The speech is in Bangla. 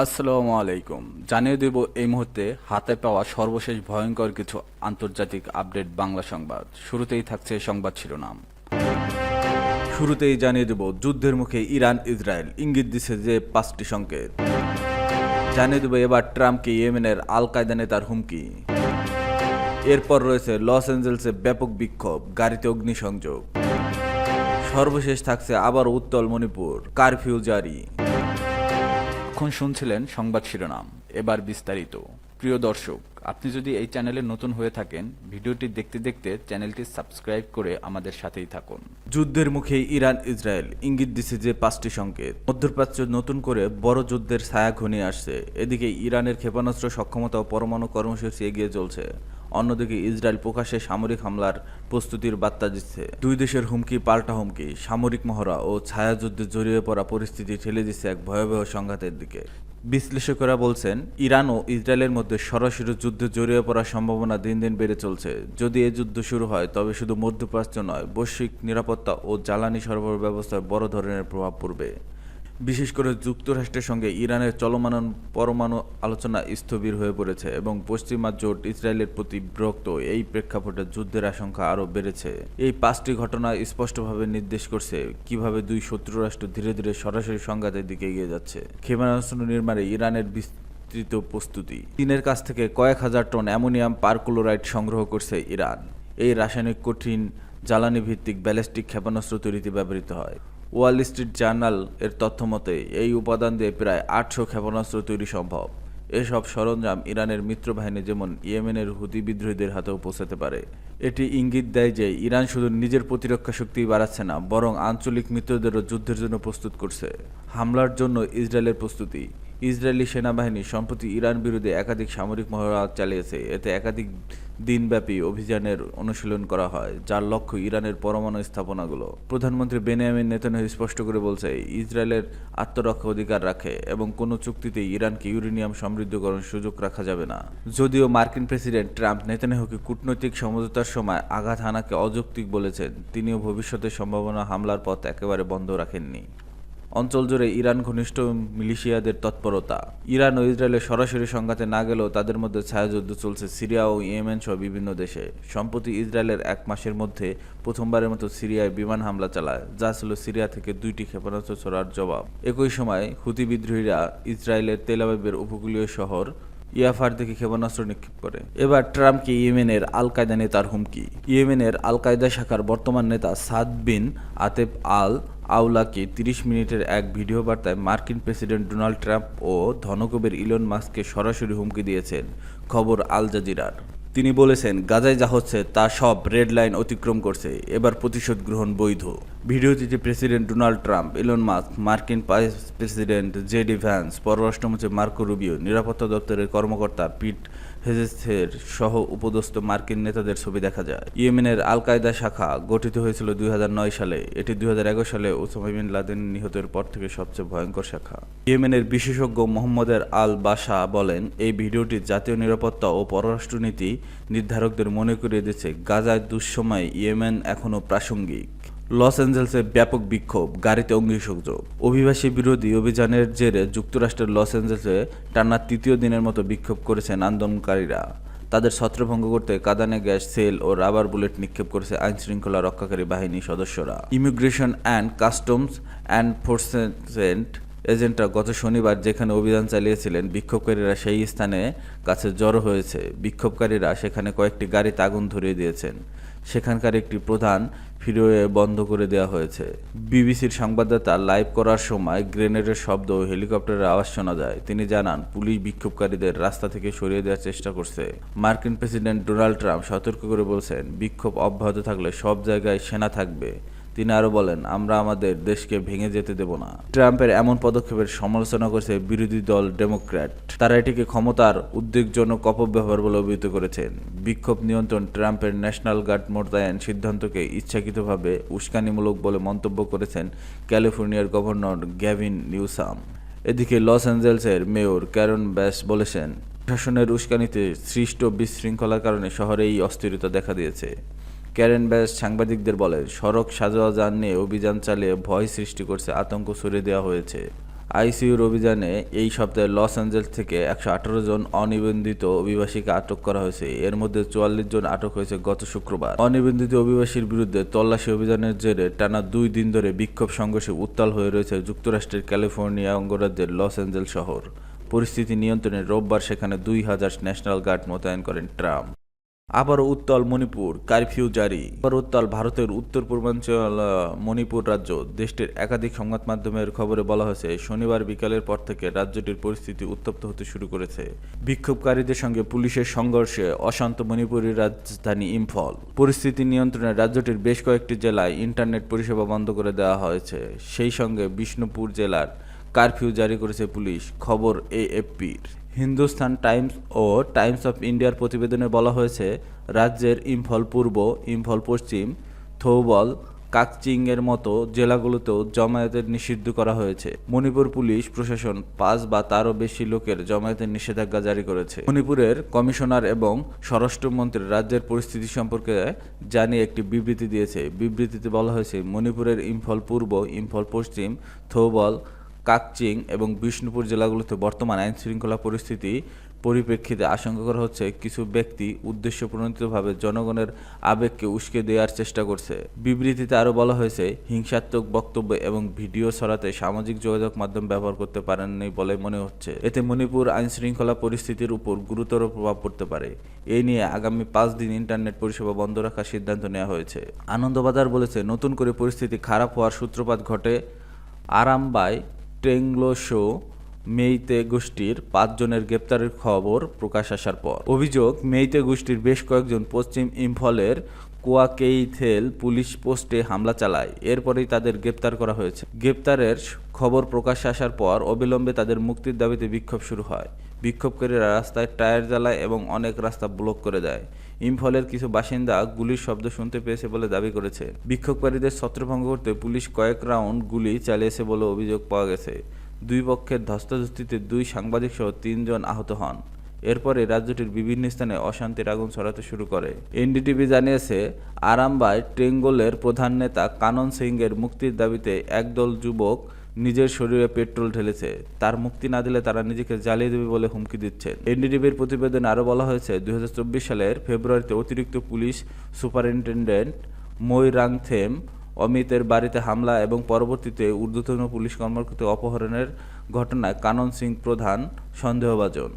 আসসালামু আলাইকুম। জানিয়ে দেব এই মুহূর্তে হাতে পাওয়া সর্বশেষ ভয়ঙ্কর কিছু আন্তর্জাতিক আপডেট বাংলা সংবাদ। শুরুতেই থাকছে সংবাদ শিরোনাম। শুরুতেই জানিয়ে দেব যুদ্ধের মুখে ইরান ইসরায়েল, ইঙ্গিত দিচ্ছে যে 5টি সংকেত। জানিয়ে দেব এবার ট্রাম্পকে ইয়েমেনের আল কায়দা নেতার হুমকি। এরপর রয়েছে লস অ্যাঞ্জেলসে ব্যাপক বিক্ষোভ, গাড়িতে অগ্নিসংযোগ। সর্বশেষ থাকছে আবার উত্তল মণিপুর, কারফিউ জারি। এখন শুনছিলেন সংবাদ শিরোনাম, এবার বিস্তারিত। প্রিয় দর্শক, আপনি যদি এই চ্যানেলে নতুন হয়ে থাকেন, ভিডিওটি দেখতে দেখতে চ্যানেলটি সাবস্ক্রাইব করে আমাদের সাথেই থাকুন। যুদ্ধের মুখে ইরান ইসরায়েল, ইঙ্গিত দিচ্ছে যে 5টি সংকেত। মধ্যপ্রাচ্যে নতুন করে বড় যুদ্ধের ছায়া ঘনিয়ে আসছে। এদিকে ইরানের ক্ষেপণাস্ত্র সক্ষমতা ও পরমাণু কর্মসূচি এগিয়ে চলছে। অন্যদিকে ইসরায়েল প্রকাশ্যে সামরিক হামলার প্রস্তুতির বার্তা দিচ্ছে। দুই দেশের হুমকি পাল্টা হুমকি, সামরিক মহড়া ও ছায়াযুদ্ধে জড়িয়ে পড়া পরিস্থিতি ঠেলে দিচ্ছে এক ভয়াবহ সংঘাতের দিকে। বিশ্লেষকেরা বলছেন, ইরান ও ইসরায়েলের মধ্যে সরাসরি যুদ্ধে জড়িয়ে পড়ার সম্ভাবনা দিন দিন বেড়ে চলছে। যদি এই যুদ্ধ শুরু হয়, তবে শুধু মধ্যপ্রাচ্য নয়, বৈশ্বিক নিরাপত্তা ও জ্বালানি সরবরাহ ব্যবস্থায় বড় ধরনের প্রভাব পড়বে। বিশেষ করে যুক্তরাষ্ট্রের সঙ্গে ইরানের চলমান পরমাণু আলোচনা স্থবির হয়ে পড়েছে এবং পশ্চিমা জোট ইসরায়েলের প্রতি বিরক্ত। এই প্রেক্ষাপটে যুদ্ধের আশঙ্কা আরও বেড়েছে। এই 5টি ঘটনা স্পষ্টভাবে নির্দেশ করছে কিভাবে দুই শত্রু রাষ্ট্র ধীরে ধীরে সরাসরি সংঘাতের দিকে এগিয়ে যাচ্ছে। ক্ষেপণাস্ত্র নির্মাণে ইরানের বিস্তৃত প্রস্তুতি। চীনের কাছ থেকে কয়েক হাজার টন অ্যামোনিয়াম পারক্লোরাইড সংগ্রহ করছে ইরান। এই রাসায়নিক কঠিন জ্বালানি ভিত্তিক ব্যালিস্টিক ক্ষেপণাস্ত্র তৈরিতে ব্যবহৃত হয়। ওয়াল স্ট্রিট জার্নাল এর তথ্য মতে এই উপাদান দিয়ে প্রায় 800 ক্ষেপণাস্ত্র তৈরি সম্ভব। এসব সরঞ্জাম ইরানের মিত্রবাহিনী যেমন ইয়েমেনের হুতি বিদ্রোহীদের হাতেও পৌঁছাতে পারে। এটি ইঙ্গিত দেয় যে ইরান শুধু নিজের প্রতিরক্ষা শক্তি বাড়াচ্ছে না, বরং আঞ্চলিক মিত্রদেরও যুদ্ধের জন্য প্রস্তুত করছে। হামলার জন্য ইসরায়েলের প্রস্তুতি। ইসরায়েলি সেনাবাহিনী সম্প্রতি ইরান বিরুদ্ধে একাধিক সামরিক মহড়া চালিয়েছে। এতে একাধিক দিনব্যাপী অভিযানের অনুশীলন করা হয়, যার লক্ষ্য ইরানের পরমাণু স্থাপনাগুলো। প্রধানমন্ত্রী বেনিয়ামিন নেতানিয়াহু স্পষ্ট করে বলছে, ইসরায়েলের আত্মরক্ষা অধিকার রাখে এবং কোনো চুক্তিতেই ইরানকে ইউরেনিয়াম সমৃদ্ধকরণের সুযোগ রাখা যাবে না। যদিও মার্কিন প্রেসিডেন্ট ট্রাম্প নেতানিয়াহুকে কূটনৈতিক সমঝোতার সময় আঘাত হানাকে অযৌক্তিক বলেছেন, তিনিও ভবিষ্যতে সম্ভাবনা হামলার পথ একেবারে বন্ধ রাখেননি। অঞ্চল জুড়ে ইরান ঘনিষ্ঠ মিলিশিয়াদের তৎপরতা। ইরান ও ইসরায়েলের সরাসরি সংঘাতে না গেলেও তাদের মধ্যে ছায়াযুদ্ধ চলছে সিরিয়া ও ইয়েমেন সহ বিভিন্ন দেশে। সম্প্রতি ইসরায়েলের 1 মাসের মধ্যে প্রথমবারের মতো সিরিয়ায় বিমান হামলা চালায়, যা ছিল সিরিয়া থেকে 2টি ক্ষেপণাস্ত্র ছোড়ার জবাব। একই সময় হুতি বিদ্রোহীরা ইসরায়েলের তেল আবিবের উপকূলীয় শহর ইয়াফার থেকে ক্ষেপণাস্ত্র নিক্ষেপ করে। এবার ট্রাম্পকে ইয়েমেনের আল কায়দা নেতার হুমকি। ইয়েমেনের আল কায়দা শাখার বর্তমান নেতা সাদ বিন আতেব আল আউলাকে 30 মিনিটের এক ভিডিও বার্তায় মার্কিন প্রেসিডেন্ট ডোনাল্ড ট্রাম্প ও ধনকুবের ইলন মাস্ককে সরাসরি হুমকি দিয়েছেন, খবর আল জাজিরার। তিনি বলেছেন, গাজায় যা হচ্ছে তা সব রেড লাইন অতিক্রম করছে, এবার প্রতিশোধ গ্রহণ বৈধ। ভিডিওটিতে president Donald Trump, Elon Musk, মার্কিন ভাইস প্রেসিডেন্ট জেডি ভ্যান্স, পররাষ্ট্রমন্ত্রী মার্কো রুবিও, নিরাপত্তা দপ্তরের কর্মকর্তা পিট হেজেসের সহ উপদস্থ মার্কিন নেতাদের ছবি দেখা যায়। ইয়েমেনের আল কায়দা শাখা গঠিত হয়েছিল 2009 সালে। এটি 2011 সালে ওসামা বিন লাদেন নিহতের পর থেকে সবচেয়ে ভয়ঙ্কর শাখা। ইয়েমেনের বিশেষজ্ঞ মোহাম্মদের আল বাশা বলেন, এই ভিডিওটি জাতীয় নিরাপত্তা ও পররাষ্ট্রনীতি নির্ধারকদের মনে করিয়ে দিচ্ছে, গাজায় দুঃসময়ে ইয়েমেন এখনও প্রাসঙ্গিক। লস অ্যাঞ্জেলসে ব্যাপক বিক্ষোভ, গাড়িতে অগ্নিসংযোগ। অভিবাসী বিরোধী অভিযানের জেরে যুক্তরাষ্ট্রের লস অ্যাঞ্জেলসে টানা 3য় দিনের মতো বিক্ষোভ করেছেন আন্দোলনকারীরা। তাদের ছত্রভঙ্গ করতে কাঁদানে গ্যাস, সেল ও রাবার বুলেট নিক্ষেপ করেছে আইনশৃঙ্খলা রক্ষাকারী বাহিনীর সদস্যরা। ইমিগ্রেশন অ্যান্ড কাস্টমস এনফোর্সমেন্ট এজেন্টরা গত শনিবার যেখানে অভিযান চালিয়েছিলেন, বিক্ষোভকারীরা সেই স্থানে কাছে জড়ো হয়েছে। বিক্ষোভকারীরা সেখানে কয়েকটি গাড়িতে আগুন ধরিয়ে দিয়েছেন। সেখানকার একটি প্রধান ফ্রিওয়ে বন্ধ করে দেওয়া হয়েছে। বিবিসির সংবাদদাতা লাইভ করার সময় গ্রেনেডের শব্দ ও হেলিকপ্টারের আওয়াজ শোনা যায়। তিনি জানান, পুলিশ বিক্ষোভকারীদের রাস্তা থেকে সরিয়ে দেওয়ার চেষ্টা করছে। মার্কিন প্রেসিডেন্ট ডোনাল্ড ট্রাম্প সতর্ক করে বলছেন, বিক্ষোভ অব্যাহত থাকলে সব জায়গায় সেনা থাকবে। তিনি আরও বলেন, আমরা আমাদের দেশকে ভেঙে যেতে দেব না। ট্রাম্পের এমন পদক্ষেপের সমালোচনা করেছে বিরোধী দল ডেমোক্র্যাট। তারা এটিকে ক্ষমতার উদ্বেগজনক অপব্যবহার বলে অভিহিত করেছেন। বিক্ষোভ নিয়ন্ত্রণ ট্রাম্পের ন্যাশনাল গার্ড মোতায়েন সিদ্ধান্তকে ইচ্ছাকৃতভাবে উস্কানিমূলক বলে মন্তব্য করেছেন ক্যালিফোর্নিয়ার গভর্নর গ্যাভিন নিউসাম। এদিকে লস অ্যাঞ্জেলসের মেয়র ক্যারন ব্যাস বলেছেন, প্রশাসনের উস্কানিতে সৃষ্ট বিশৃঙ্খলার কারণে শহরে এই অস্থিরতা দেখা দিয়েছে। ক্যারেন ব্যাস সাংবাদিকদের বলেন, সড়ক সাজোয়া যান নিয়ে অভিযান চালিয়ে ভয় সৃষ্টি করছে, আতঙ্ক ছড়িয়ে দেওয়া হয়েছে। আইসিইউর অভিযানে এই সপ্তাহে লস অ্যাঞ্জেলস থেকে 118 জন অনিবন্ধিত অভিবাসীকে আটক করা হয়েছে। এর মধ্যে 44 জন আটক হয়েছে গত শুক্রবার। অনিবন্ধিত অভিবাসীর বিরুদ্ধে তল্লাশি অভিযানের জেরে টানা 2 দিন ধরে বিক্ষোভ সংঘর্ষে উত্তাল হয়ে রয়েছে যুক্তরাষ্ট্রের ক্যালিফোর্নিয়া অঙ্গরাজ্যের লস অ্যাঞ্জেলস শহর। পরিস্থিতি নিয়ন্ত্রণে রোববার সেখানে 2000 ন্যাশনাল গার্ড মোতায়েন করেন ট্রাম্প। আবারও উত্তাল মণিপুর, কারফিউ জারি। আবার উত্তাল ভারতের উত্তর পূর্বাঞ্চল মণিপুর রাজ্য। দেশটির একাধিক সংবাদ মাধ্যমের খবরে বলা হয়েছে, শনিবার বিকালের পর থেকে রাজ্যটির পরিস্থিতি উত্তপ্ত হতে শুরু করেছে। বিক্ষোভকারীদের সঙ্গে পুলিশের সংঘর্ষে অশান্ত মণিপুরের রাজধানী ইম্ফল। পরিস্থিতি নিয়ন্ত্রণে রাজ্যটির বেশ কয়েকটি জেলায় ইন্টারনেট পরিষেবা বন্ধ করে দেওয়া হয়েছে। সেই সঙ্গে বিষ্ণুপুর জেলার কারফিউ জারি করেছে পুলিশ, খবর এএফপির। হিন্দুস্তান টাইমস ও টাইমস অফ ইন্ডিয়ার প্রতিবেদনে বলা হয়েছে, রাজ্যের ইম্ফল পূর্ব, ইম্ফল পশ্চিম, থৌবল, কাকচিংয়ের মতো জেলাগুলোতেও জমায়েতের নিষিদ্ধ করা হয়েছে। মণিপুর পুলিশ প্রশাসন 5 বা তারও বেশি লোকের জমায়েতের নিষেধাজ্ঞা জারি করেছে। মণিপুরের কমিশনার এবং স্বরাষ্ট্রমন্ত্রী রাজ্যের পরিস্থিতি সম্পর্কে জানিয়ে একটি বিবৃতি দিয়েছে। বিবৃতিতে বলা হয়েছে, মণিপুরের ইম্ফল পূর্ব, ইম্ফল পশ্চিম, থৌবল, কাকচিং এবং বিষ্ণুপুর জেলাগুলোতে বর্তমান আইনশৃঙ্খলা পরিস্থিতি পরিপ্রেক্ষিতে আশঙ্কা করা হচ্ছে কিছু ব্যক্তি উদ্দেশ্যপ্রণোদিতভাবে জনগণের আবেগকে উস্কে দেওয়ার চেষ্টা করছে। বিবৃতিতে আরও বলা হয়েছে, হিংসাত্মক বক্তব্য এবং ভিডিও ছড়াতে সামাজিক যোগাযোগ মাধ্যম ব্যবহার করতে পারেননি বলে মনে হচ্ছে। এতে মণিপুর আইনশৃঙ্খলা পরিস্থিতির উপর গুরুতর প্রভাব পড়তে পারে। এই নিয়ে আগামী 5 দিন ইন্টারনেট পরিষেবা বন্ধ রাখার সিদ্ধান্ত নেওয়া হয়েছে। আনন্দবাজার বলেছে, নতুন করে পরিস্থিতি খারাপ হওয়ার সূত্রপাত ঘটে আরামবাই টেংলোশো মেইতে গোষ্ঠীর 5 জনের গ্রেপ্তারের খবর প্রকাশ আসার পর। অভিযোগ, মেইতে গোষ্ঠীর বেশ কয়েকজন পশ্চিম ইম্ফলের কোয়াকেইথেল পুলিশ পোস্টে হামলা চালায়। এরপরেই তাদের গ্রেপ্তার করা হয়েছে। গ্রেপ্তারের খবর প্রকাশ্যে আসার পর অবিলম্বে তাদের মুক্তির দাবিতে বিক্ষোভ শুরু হয়। বিক্ষোভকারীরা রাস্তায় টায়ার জ্বালায় এবং অনেক রাস্তা ব্লক করে দেয়। ইম্ফলের কিছু বাসিন্দা গুলির শব্দ শুনতে পেয়েছে বলে দাবি করেছে। বিক্ষোভকারীদের ছত্রভঙ্গ করতে পুলিশ কয়েক রাউন্ড গুলি চালিয়েছে বলে অভিযোগ পাওয়া গেছে। দুই পক্ষের ধস্তাধস্তিতে 2 সাংবাদিক সহ 3 জন আহত হন। এরপরে রাজ্যটির বিভিন্ন স্থানে অশান্তির আগুন ছড়াতে শুরু করে। এনডিটিভি জানিয়েছে, আরামবাই ট্রেঙ্গলের প্রধান নেতা কানন সিংয়ের মুক্তির দাবিতে একদল যুবক নিজের শরীরে পেট্রোল ঢেলেছে। তার মুক্তি না দিলে তারা নিজেকে জ্বালিয়ে দেবে বলে হুমকি দিচ্ছেন। এনডিটিভির প্রতিবেদনে আরও বলা হয়েছে, 2024 সালের ফেব্রুয়ারিতে অতিরিক্ত পুলিশ সুপারিনটেন্ডেন্ট মৈরাংথেম অমিতের বাড়িতে হামলা এবং পরবর্তীতে ঊর্ধ্বতন পুলিশ কর্মকর্তা অপহরণের ঘটনায় কানন সিং প্রধান সন্দেহভাজন।